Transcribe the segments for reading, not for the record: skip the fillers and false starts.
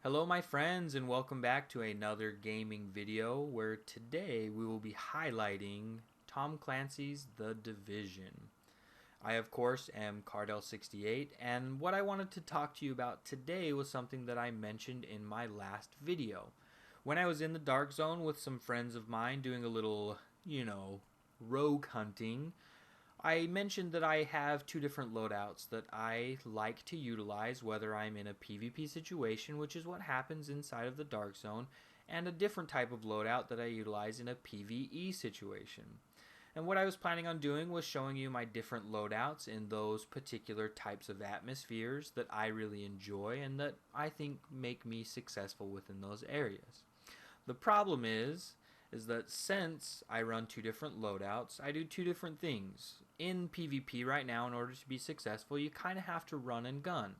Hello my friends and welcome back to another gaming video where today we will be highlighting Tom Clancy's The Division. I of course am Cardell68 and what I wanted to talk to you about today was something that I mentioned in my last video. When I was in the Dark Zone with some friends of mine doing a little, rogue hunting, I mentioned that I have two different loadouts that I like to utilize whether I'm in a PvP situation, which is what happens inside of the Dark Zone, and a different type of loadout that I utilize in a PvE situation. And what I was planning on doing was showing you my different loadouts in those particular types of atmospheres that I really enjoy and that I think make me successful within those areas. The problem is that since I run two different loadouts, I do two different things. In PvP right now, in order to be successful, you kind of have to run and gun.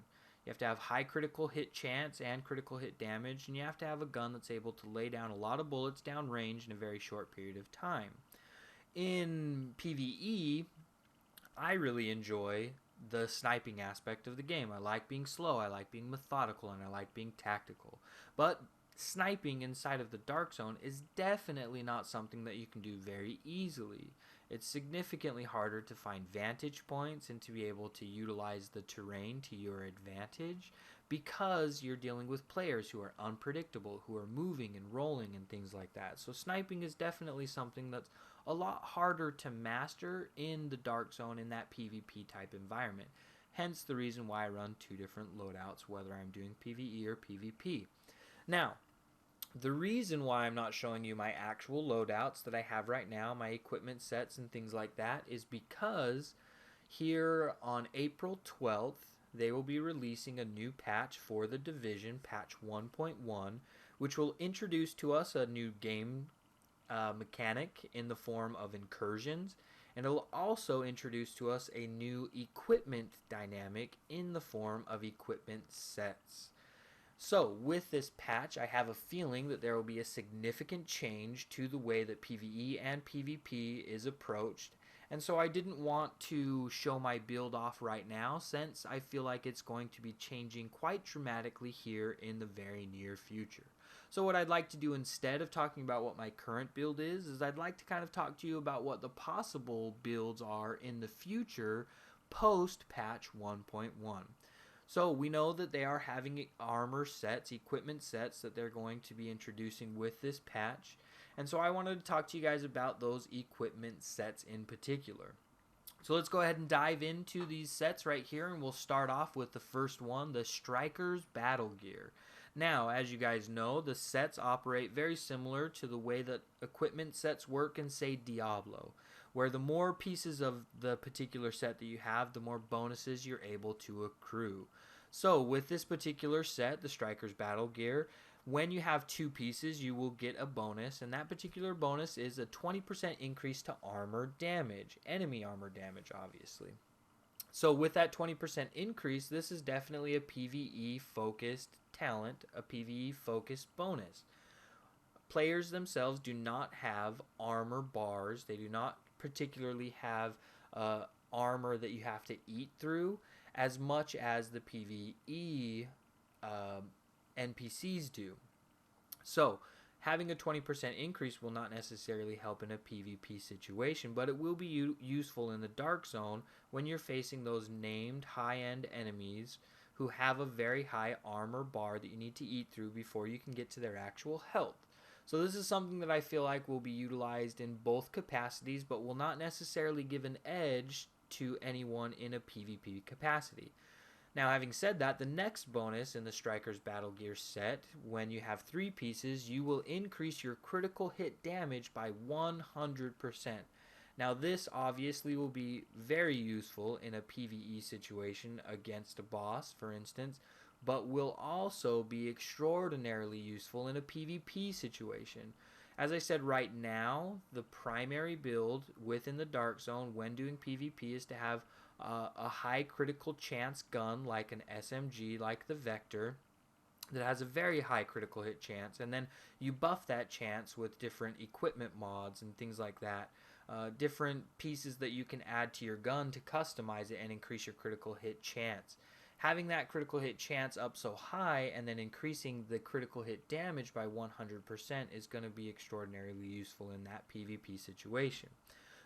You have to have high critical hit chance and critical hit damage, and you have to have a gun that's able to lay down a lot of bullets downrange in a very short period of time. In PvE, I really enjoy the sniping aspect of the game. I like being slow, I like being methodical, and I like being tactical. But sniping inside of the Dark Zone is definitely not something that you can do very easily. It's significantly harder to find vantage points and to be able to utilize the terrain to your advantage because you're dealing with players who are unpredictable, who are moving and rolling and things like that. So sniping is definitely something that's a lot harder to master in the Dark Zone in that PvP type environment. Hence the reason why I run two different loadouts, whether I'm doing PvE or PvP. Now, the reason why I'm not showing you my actual loadouts that I have right now, my equipment sets and things like that, is because here on April 12th, they will be releasing a new patch for the Division, patch 1.1, which will introduce to us a new game mechanic in the form of incursions, and it'll also introduce to us a new equipment dynamic in the form of equipment sets. So, with this patch, I have a feeling that there will be a significant change to the way that PvE and PvP is approached. And so I didn't want to show my build off right now since I feel like it's going to be changing quite dramatically here in the very near future. So what I'd like to do instead of talking about what my current build is I'd like to kind of talk to you about what the possible builds are in the future post patch 1.1. So we know that they are having armor sets, equipment sets that they're going to be introducing with this patch. And so I wanted to talk to you guys about those equipment sets in particular. So let's go ahead and dive into these sets right here, and we'll start off with the first one, the Striker's Battle Gear. Now, as you guys know, the sets operate very similar to the way that equipment sets work in, say, Diablo, where the more pieces of the particular set that you have, the more bonuses you're able to accrue. So with this particular set, the Striker's Battle Gear, when you have two pieces, you will get a bonus, and that particular bonus is a 20% increase to armor damage, enemy armor damage, obviously. So with that 20% increase, this is definitely a PvE focused talent, a PvE focused bonus. Players themselves do not have armor bars. They do not particularly have armor that you have to eat through as much as the PvE NPCs do. So having a 20% increase will not necessarily help in a PvP situation, but it will be useful in the Dark Zone when you're facing those named high-end enemies who have a very high armor bar that you need to eat through before you can get to their actual health. So this is something that I feel like will be utilized in both capacities, but will not necessarily give an edge to anyone in a PvP capacity. Now, having said that, the next bonus in the Striker's Battle Gear set, when you have three pieces, you will increase your critical hit damage by 100%. Now, this obviously will be very useful in a PvE situation against a boss, for instance, but will also be extraordinarily useful in a PvP situation. As I said, right now, the primary build within the Dark Zone when doing PvP is to have a high critical chance gun like an SMG, like the Vector, that has a very high critical hit chance, and then you buff that chance with different equipment mods and things like that. Different pieces that you can add to your gun to customize it and increase your critical hit chance. Having that critical hit chance up so high and then increasing the critical hit damage by 100% is going to be extraordinarily useful in that PvP situation.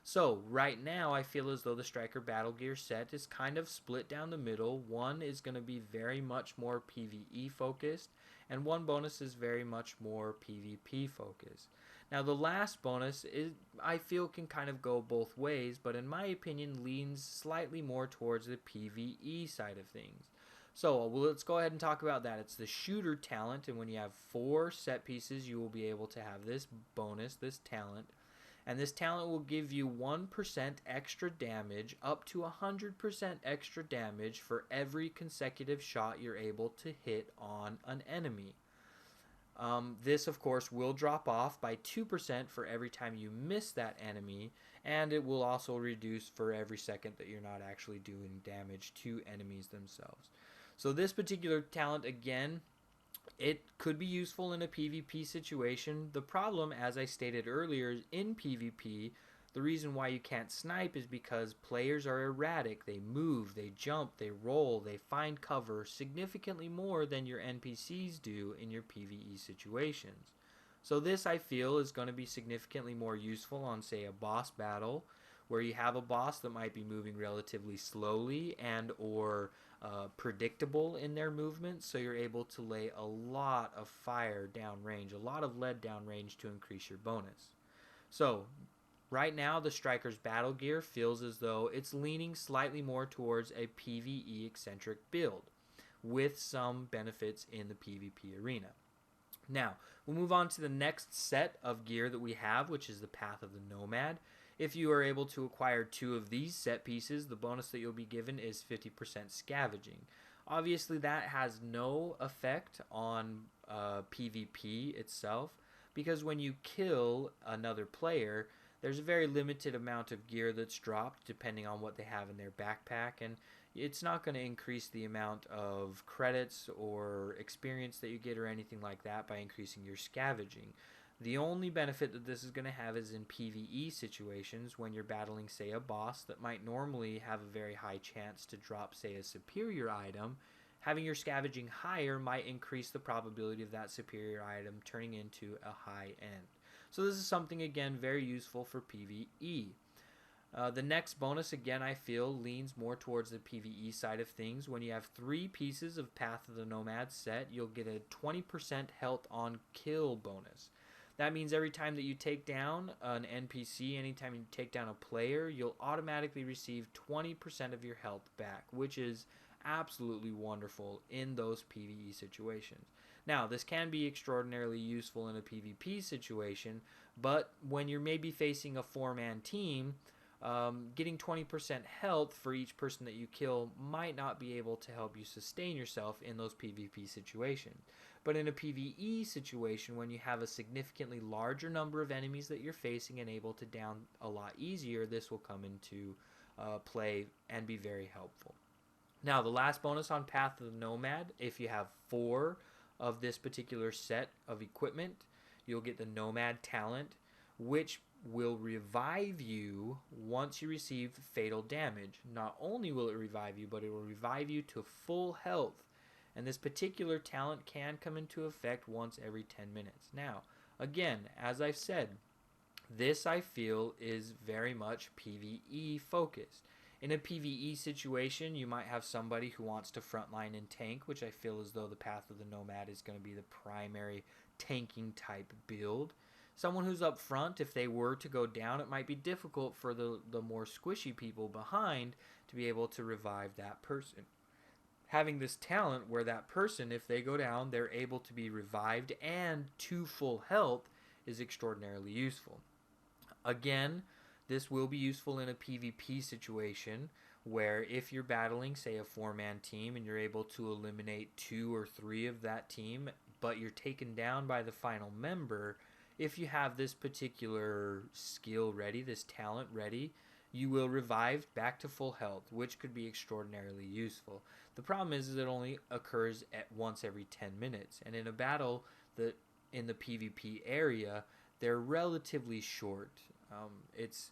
So right now I feel as though the Striker Battle Gear set is kind of split down the middle. One is going to be very much more PvE focused, and one bonus is very much more PvP focused. Now the last bonus is, I feel, can kind of go both ways, but in my opinion leans slightly more towards the PvE side of things. So let's go ahead and talk about that. It's the shooter talent, and when you have 4 set pieces you will be able to have this bonus, this talent. And this talent will give you 1% extra damage, up to 100% extra damage for every consecutive shot you're able to hit on an enemy. This, of course, will drop off by 2% for every time you miss that enemy, and it will also reduce for every second that you're not actually doing damage to enemies themselves. So this particular talent, again, it could be useful in a PvP situation. The problem, as I stated earlier, is in PvP, the reason why you can't snipe is because players are erratic. They move, they jump, they roll, they find cover significantly more than your NPCs do in your PvE situations. So this, I feel, is going to be significantly more useful on, say, a boss battle, where you have a boss that might be moving relatively slowly and or predictable in their movements, so you're able to lay a lot of fire downrange, a lot of lead downrange to increase your bonus. So right now the Striker's Battle Gear feels as though it's leaning slightly more towards a PvE eccentric build, with some benefits in the PvP arena. Now, we'll move on to the next set of gear that we have, which is the Path of the Nomad. If you are able to acquire 2 of these set pieces, the bonus that you'll be given is 50% scavenging. Obviously, that has no effect on PvP itself, because when you kill another player, there's a very limited amount of gear that's dropped depending on what they have in their backpack, and it's not going to increase the amount of credits or experience that you get or anything like that by increasing your scavenging. The only benefit that this is going to have is in PvE situations when you're battling, say, a boss that might normally have a very high chance to drop, say, a superior item. Having your scavenging higher might increase the probability of that superior item turning into a high end. So this is something, again, very useful for PvE. The next bonus, again, I feel leans more towards the PvE side of things. When you have 3 pieces of Path of the Nomad set, you'll get a 20% health on kill bonus. That means every time that you take down an NPC, anytime you take down a player, you'll automatically receive 20% of your health back, which is absolutely wonderful in those PvE situations. Now, this can be extraordinarily useful in a PvP situation, but when you're maybe facing a 4-man team, getting 20% health for each person that you kill might not be able to help you sustain yourself in those PvP situations. But in a PvE situation, when you have a significantly larger number of enemies that you're facing and able to down a lot easier, this will come into play and be very helpful. Now, the last bonus on Path of the Nomad, if you have 4 of this particular set of equipment, you'll get the Nomad talent, which will revive you once you receive fatal damage. Not only will it revive you, but it will revive you to full health. And this particular talent can come into effect once every 10 minutes. Now, again, as I've said, this I feel is very much PvE focused. In a PvE situation, you might have somebody who wants to frontline and tank, which I feel as though the Path of the Nomad is going to be the primary tanking type build. Someone who's up front, if they were to go down, it might be difficult for the more squishy people behind to be able to revive that person. Having this talent where that person, if they go down, they're able to be revived and to full health is extraordinarily useful. Again, this will be useful in a PvP situation where if you're battling, say, a 4-man team and you're able to eliminate 2 or 3 of that team, but you're taken down by the final member, if you have this particular skill ready, this talent ready, you will revive back to full health, which could be extraordinarily useful. The problem is it only occurs at once every 10 minutes, and in a battle that in the PvP area, they're relatively short. It's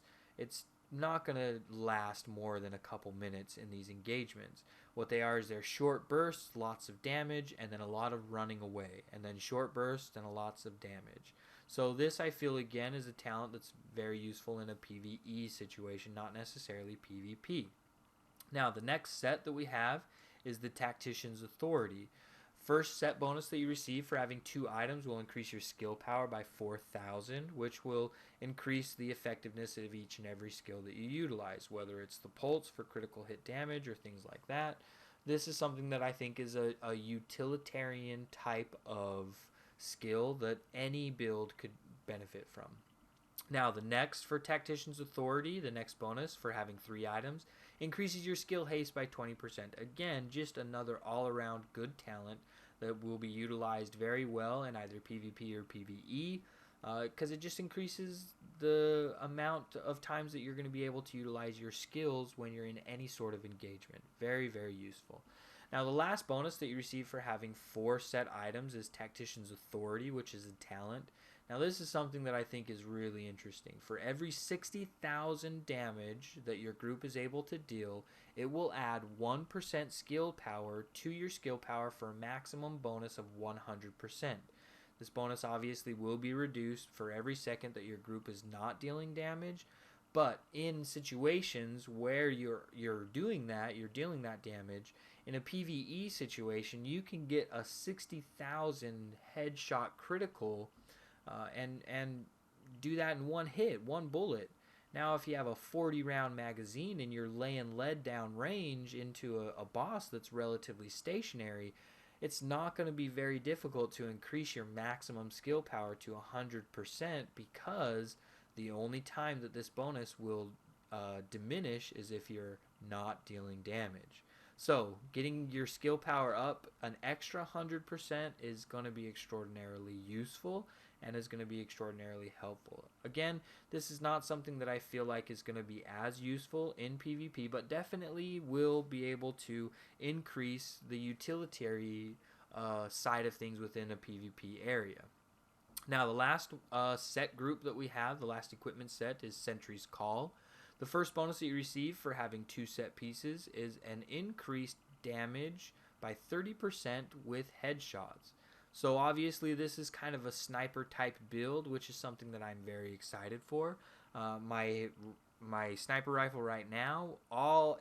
not going to last more than a couple minutes in these engagements. What they are is they're short bursts, lots of damage, and then a lot of running away, and then short bursts and lots of damage. So this, I feel, again, is a talent that's very useful in a PvE situation, not necessarily PvP. Now, the next set that we have is the Tactician's Authority. First set bonus that you receive for having 2 items will increase your skill power by 4,000, which will increase the effectiveness of each and every skill that you utilize, whether it's the pulse for critical hit damage or things like that. This is something that I think is a utilitarian type of skill that any build could benefit from. Now, the next for Tactician's Authority, the next bonus for having 3 items, increases your skill haste by 20%. Again, just another all-around good talent that will be utilized very well in either PvP or PvE, because it just increases the amount of times that you're going to be able to utilize your skills when you're in any sort of engagement. Very, very useful. Now, the last bonus that you receive for having 4 set items is Tactician's Authority, which is a talent. Now, this is something that I think is really interesting. For every 60,000 damage that your group is able to deal, it will add 1% skill power to your skill power for a maximum bonus of 100%. This bonus obviously will be reduced for every second that your group is not dealing damage, but in situations where you're doing that, you're dealing that damage, in a PvE situation, you can get a 60,000 headshot critical and do that in one hit, one bullet. Now, if you have a 40-round magazine and you're laying lead down range into a boss that's relatively stationary, it's not going to be very difficult to increase your maximum skill power to 100%, because the only time that this bonus will diminish is if you're not dealing damage. So, getting your skill power up an extra 100% is going to be extraordinarily useful and is going to be extraordinarily helpful. Again, this is not something that I feel like is going to be as useful in PvP, but definitely will be able to increase the utilitarian side of things within a PvP area. Now, the last set group that we have, the last equipment set, is Sentry's Call. The first bonus that you receive for having 2 set pieces is an increased damage by 30% with headshots. So obviously this is kind of a sniper type build, which is something that I'm very excited for. My sniper rifle right now,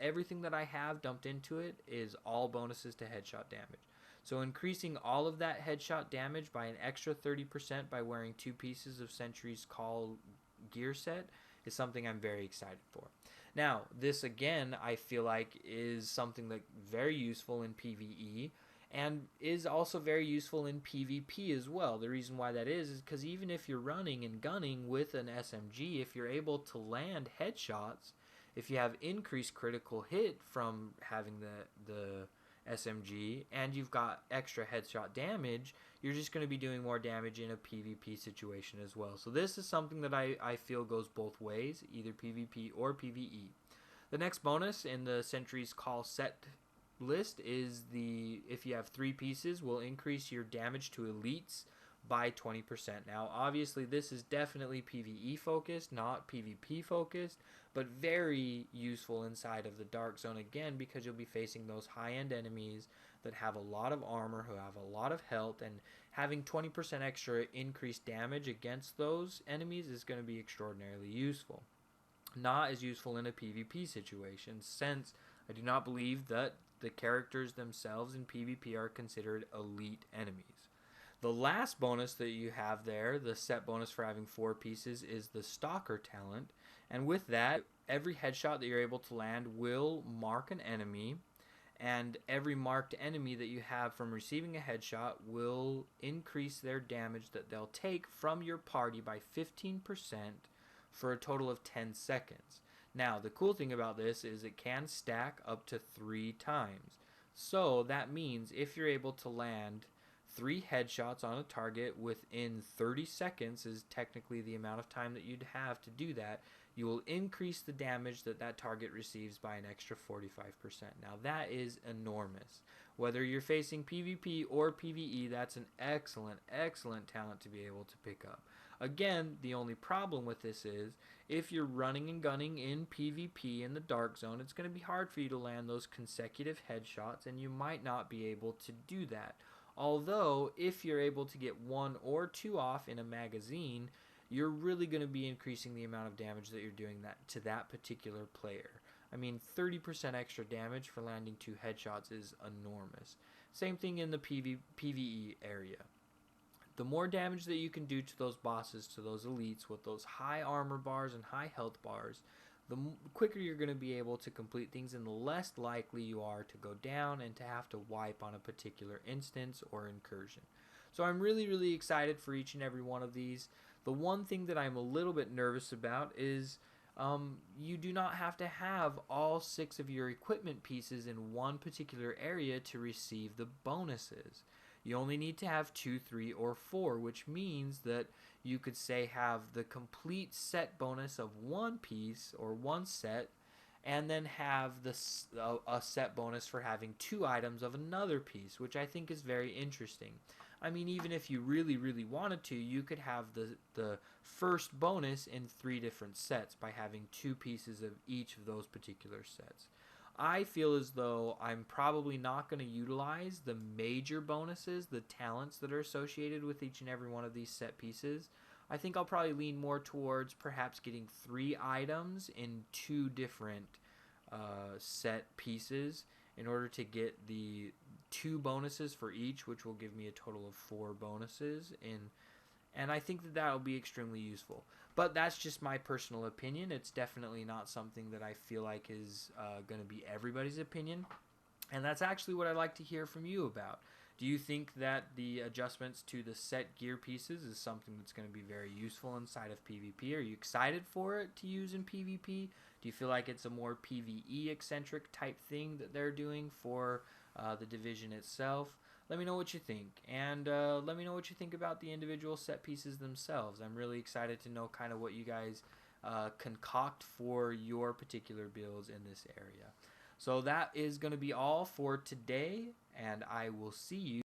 everything that I have dumped into it is all bonuses to headshot damage. So increasing all of that headshot damage by an extra 30% by wearing 2 pieces of Sentry's Call gear set is something I'm very excited for. Now, this again, I feel like is something that very useful in PvE and is also very useful in PvP as well. The reason why that is because even if you're running and gunning with an SMG, if you're able to land headshots, if you have increased critical hit from having the SMG and you've got extra headshot damage, you're just going to be doing more damage in a PvP situation as well. So this is something that I feel goes both ways, either PvP or PvE. The next bonus in the Sentry's Call set list is if you have 3 pieces, will increase your damage to elites by 20%. Now, obviously, this is definitely PvE focused, not PvP focused, but very useful inside of the Dark Zone again, because you'll be facing those high-end enemies that have a lot of armor, who have a lot of health, and having 20% extra increased damage against those enemies is going to be extraordinarily useful. Not as useful in a PvP situation, since I do not believe that the characters themselves in PvP are considered elite enemies. The last bonus that you have there, the set bonus for having 4 pieces, is the Stalker talent. And with that, every headshot that you're able to land will mark an enemy, and every marked enemy that you have from receiving a headshot will increase their damage that they'll take from your party by 15% for a total of 10 seconds. Now, the cool thing about this is it can stack up to 3 times. So that means if you're able to land 3 headshots on a target within 30 seconds is technically the amount of time that you'd have to do that, you will increase the damage that that target receives by an extra 45%. Now that is enormous. Whether you're facing PvP or PvE, that's an excellent, excellent talent to be able to pick up. Again, the only problem with this is if you're running and gunning in PvP in the Dark Zone, it's going to be hard for you to land those consecutive headshots, and you might not be able to do that. Although, if you're able to get 1 or 2 off in a magazine, you're really going to be increasing the amount of damage that you're doing that to that particular player. I mean, 30% extra damage for landing 2 headshots is enormous. Same thing in the PvE area. The more damage that you can do to those bosses, to those elites with those high armor bars and high health bars, the quicker you're going to be able to complete things, and the less likely you are to go down and to have to wipe on a particular instance or incursion. So I'm really excited for each and every one of these. The one thing that I'm a little bit nervous about is you do not have to have all 6 of your equipment pieces in one particular area to receive the bonuses. You only need to have 2, 3, or 4, which means that you could say have the complete set bonus of one piece or one set, and then have a set bonus for having 2 items of another piece, which I think is very interesting. I mean, even if you really wanted to, you could have the first bonus in 3 different sets by having 2 pieces of each of those particular sets. I feel as though I'm probably not going to utilize the major bonuses, the talents that are associated with each and every one of these set pieces. I think I'll probably lean more towards perhaps getting 3 items in 2 different set pieces in order to get the 2 bonuses for each, which will give me a total of 4 bonuses and I think that that'll be extremely useful. But that's just my personal opinion. It's definitely not something that I feel like is going to be everybody's opinion. And that's actually what I'd like to hear from you about. Do you think that the adjustments to the set gear pieces is something that's going to be very useful inside of PvP? Are you excited for it to use in PvP? Do you feel like it's a more PvE eccentric type thing that they're doing for the Division itself? Let me know what you think, and let me know what you think about the individual set pieces themselves. I'm really excited to know kind of what you guys concoct for your particular builds in this area. So that is going to be all for today, and I will see you